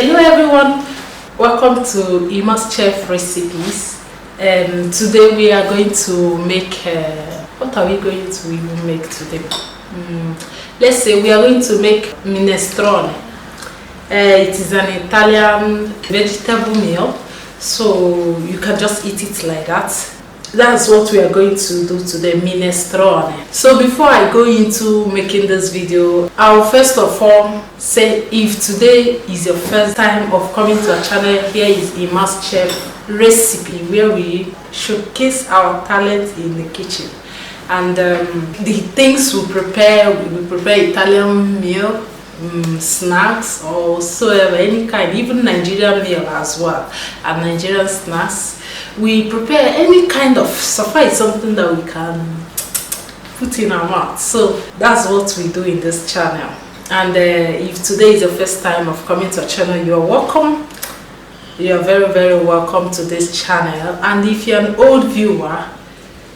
Hello everyone, welcome to Ima's Chef Recipes. Today we are going to make, what are we going to even make today? Let's say we are going to make minestrone. It is an Italian vegetable meal, so you can just eat it like that. That's what we are going to do today, minestrone. So before I go into making this video, I'll first of all say, if today is your first time of coming to our channel, here is Ima's Chef Recipe, where we showcase our talent in the kitchen. And the things we prepare Italian meal, snacks or so any kind, even Nigerian meal as well, and Nigerian snacks. We prepare any kind of suffice, something that we can put in our mouth. So that's what we do in this channel. And if today is your first time of coming to our channel, you are welcome. You are very, very welcome to this channel. And if you're an old viewer,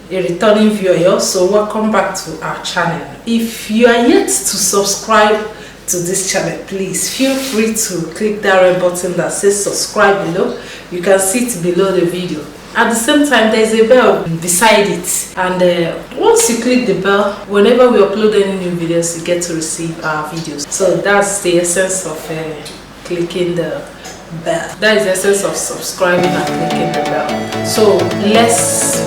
a returning viewer, you're also welcome back to our channel. If you are yet to subscribe to this channel, please feel free to click that red button that says subscribe below. You can see it below the video. At the same time, there's a bell beside it, and once you click the bell, whenever we upload any new videos, you get to receive our videos. So that's the essence of clicking the bell. That is the essence of subscribing and clicking the bell. So let's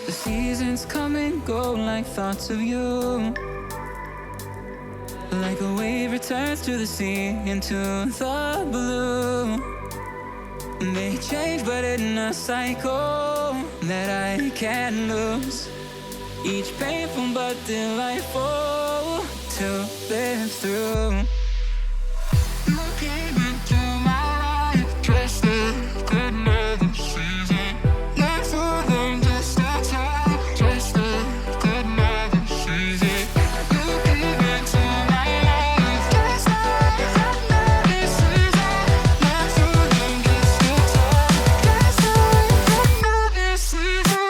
The seasons come and go like thoughts of you. Like a wave returns to the sea, into the blue. They change but in a cycle that I can't lose. each painful but delightful to live through. You came into my life just like another season. Not for them, just a time, just like another season. You came into my life just like another season. Not for them, just a time, just like another season.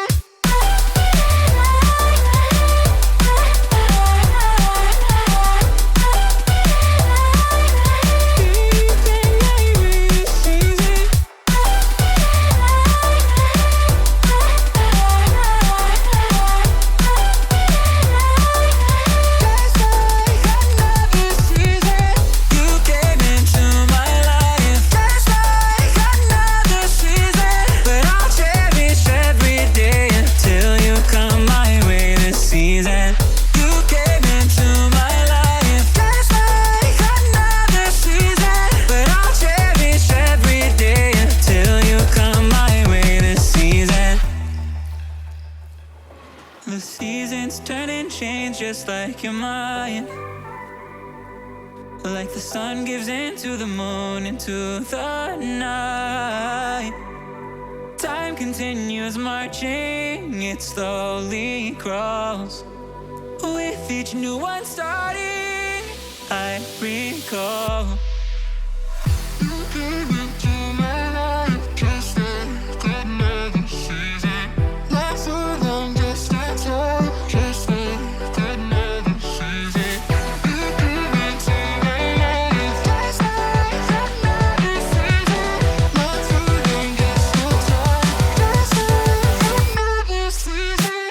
The seasons turn and change just like your mind. Like the sun gives into the moon, into the night. Time continues marching, it slowly crawls. With each new one starting, I recall. You came into my life just like another season. Not so long, just a time, just like another season. You came into my life just like another season. Not so long, just a time, just like another season.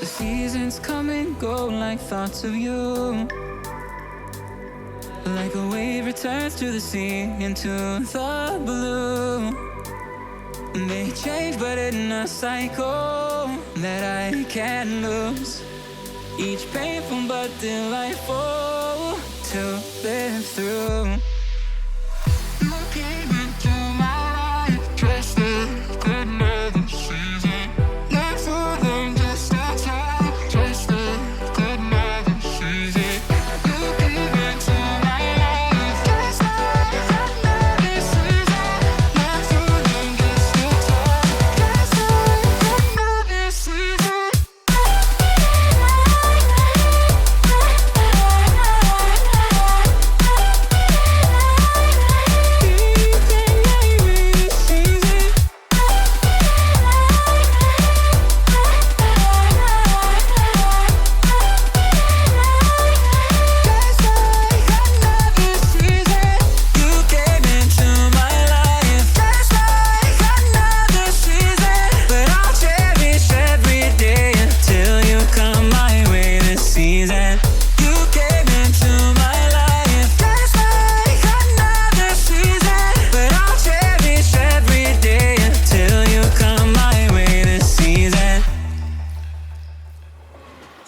The seasons come and go like thoughts of you. Like a wave returns to the sea, into the blue. They change but in a cycle that I can't lose. Each painful but delightful to live through. You came into my life just like another season. Not for them, just a time, just like another season. You came into my life just like another season. Not for them, just a time, just like another season.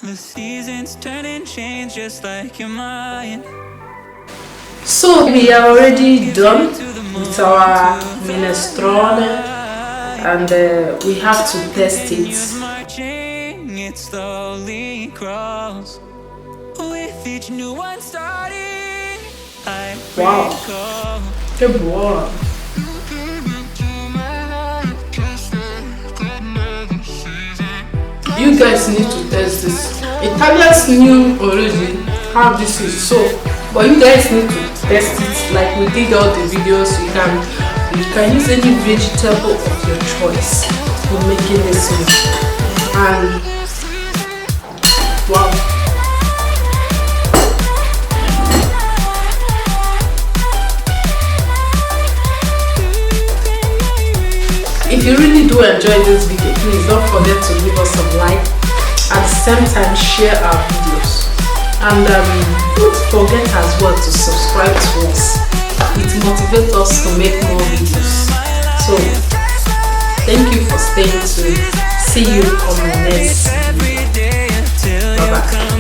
The seasons turn and change just like your mind. So we are already done with our minestrone, and we have to test it. It slowly crawls. With each new one starting, I Wow. recall. Good boy. You guys need to test this. Italians knew already how this is, so but you guys need to test it like we did all the videos. You can use any vegetable of your choice for making this one. And wow. do enjoy this video, please don't forget to leave us a like. At the same time, share our videos. And don't forget as well to subscribe to us. It motivates us to make more videos. So, thank you for staying tuned. See you on my next video. Bye bye.